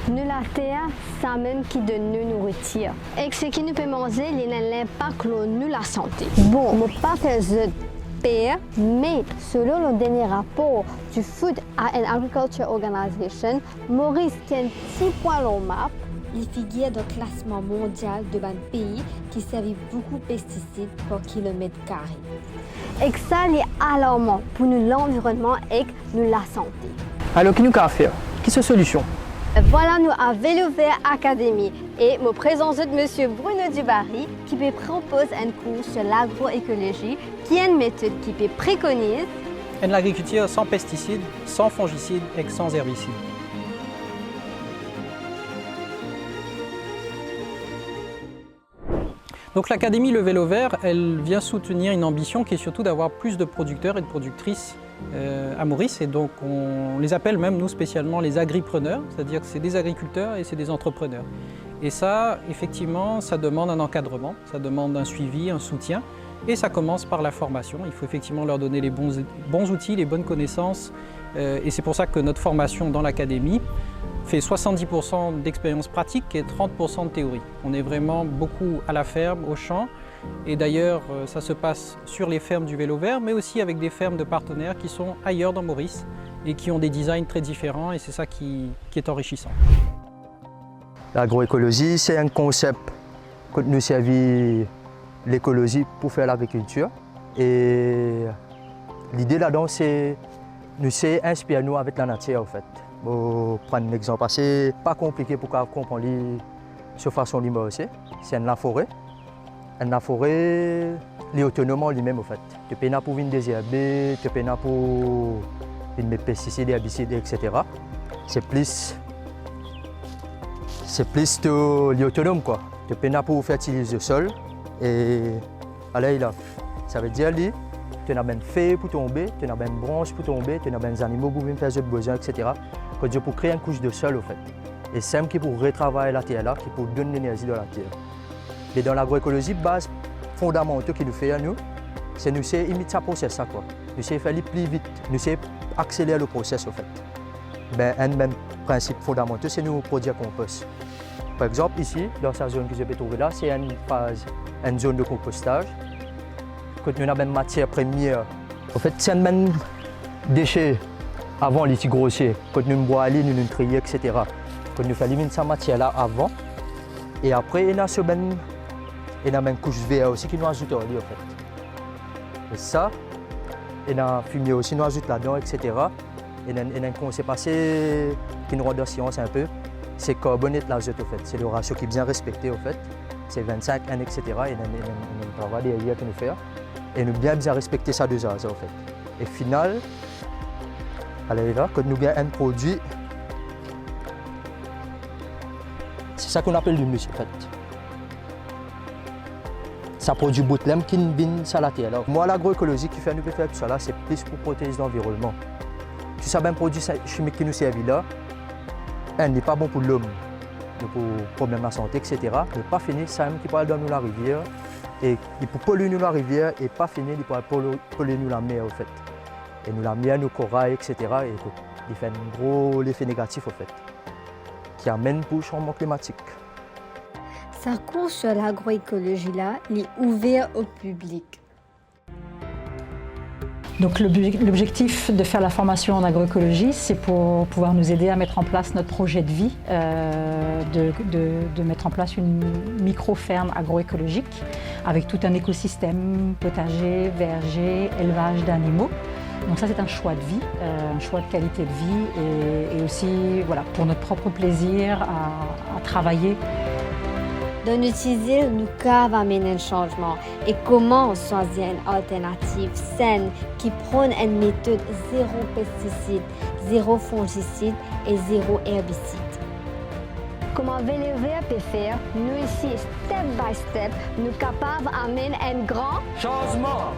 Nous la terre, c'est même qui donne nous nourriture. Et ce qui nous peut manger, il a l'impact sur la santé. Bon, je ne pas faire de pire, mais selon le dernier rapport du Food and Agriculture Organization, Maurice tient 6 points sur la map. Il figure dans le classement mondial de un pays qui servent beaucoup de pesticides par kilomètre carré. Et ça, c'est alarmant pour nous l'environnement et nous la santé. Alors, qu'est-ce qu'on faire? Quelle est la solution? Voilà, nous avons Vélovert Academy et me présente M. Bruno Dubarry qui peut proposer un cours sur l'agroécologie, qui est une méthode qui peut préconiser une agriculture sans pesticides, sans fongicides et sans herbicides. Donc l'Académie Le Vélo Vert, elle vient soutenir une ambition qui est surtout d'avoir plus de producteurs et de productrices à Maurice. Et donc on les appelle même, nous spécialement, les agripreneurs, c'est-à-dire que c'est des agriculteurs et c'est des entrepreneurs. Et ça, effectivement, ça demande un encadrement, ça demande un suivi, un soutien. Et ça commence par la formation. Il faut effectivement leur donner les bons outils, les bonnes connaissances. Et c'est pour ça que notre formation dans l'Académie fait 70% d'expérience pratique et 30% de théorie. On est vraiment beaucoup à la ferme, au champ. Et d'ailleurs, ça se passe sur les fermes du Vélo Vert, mais aussi avec des fermes de partenaires qui sont ailleurs dans Maurice et qui ont des designs très différents. Et c'est ça qui est enrichissant. L'agroécologie, c'est un concept que nous servons l'écologie pour faire l'agriculture. Et l'idée là-dedans, c'est nous inspirer nous avec la nature en fait. Pour prendre un exemple assez pas compliqué pour comprendre de façon limitée, c'est la forêt. La forêt est autonome lui-même en fait. Tu peux pas pour venir désherber, tu peux pas pour venir pesticides, herbicides, etc. C'est plus autonome quoi. Tu peux pas pour fertiliser le sol et allez là. Ça veut dire que tu as une feuille pour tomber, tu as une branche pour tomber, tu as des animaux pour venir faire des besoins, etc. Pour créer une couche de sol, en fait. Et c'est qui pour retravailler la terre là, qui pour donner l'énergie de la terre. Et dans l'agroécologie, base fondamentale qui nous fait à nous, c'est nous imiter ça process ça quoi. Nous faire plus vite, nous accélérer le process en fait. Ben, un même principe fondamental, c'est nous produire compost. Par exemple ici, dans cette zone que je peux trouver là, c'est une zone de compostage. Quand nous avons une matière première, en fait, c'est un même déchet. Avant les petits grossiers, quand nous bois aller, nous trier, etc. Quand nous faisons cette matière-là avant, et après, il y a une couche verte aussi qui nous ajoute en fait. Et ça, il y a un fumier aussi qui nous ajoute là-dedans, etc. Et il y a un concept assez qui nous rend dans science un peu, c'est carbonate l'azote en fait. C'est le ratio qui est bien respecté en fait. C'est 25, 1, etc. Et il y a un travail derrière que nous faisons. Et nous bien respecter ça deux ans en fait. Et final, allez là, quand nous avons un produit, c'est ça qu'on appelle l'humus en fait. Ça produit bout de laine qui vient sur la terre. Alors, moi, l'agroécologie qui fait nous faire tout ça là, c'est plus pour protéger l'environnement. Tout ça, même produit chimique qui nous servent là, il n'est pas bon pour l'homme, pour problèmes de santé, etc. Mais pas fini, ça même qui peut aller dans la rivière. Et il peut polluer nous la rivière et pas finir, il peut polluer nous la mer en fait. Et nous la mer, nos corails, etc. Et il fait un gros effet négatif en fait, qui amène pour le changement climatique. Sa cours sur l'agroécologie là, il est ouvert au public. Donc l'objectif de faire la formation en agroécologie, c'est pour pouvoir nous aider à mettre en place notre projet de vie, de mettre en place une micro-ferme agroécologique avec tout un écosystème, potager, verger, élevage d'animaux. Donc ça c'est un choix de vie, un choix de qualité de vie et aussi voilà, pour notre propre plaisir à travailler. De utiliser nos caves amène un changement et comment choisir une alternative saine qui prône une méthode zéro pesticide, zéro fongicide et zéro herbicide. Comment Vélo Vert peut faire, nous ici, step by step, nous capables d'amener un grand changement.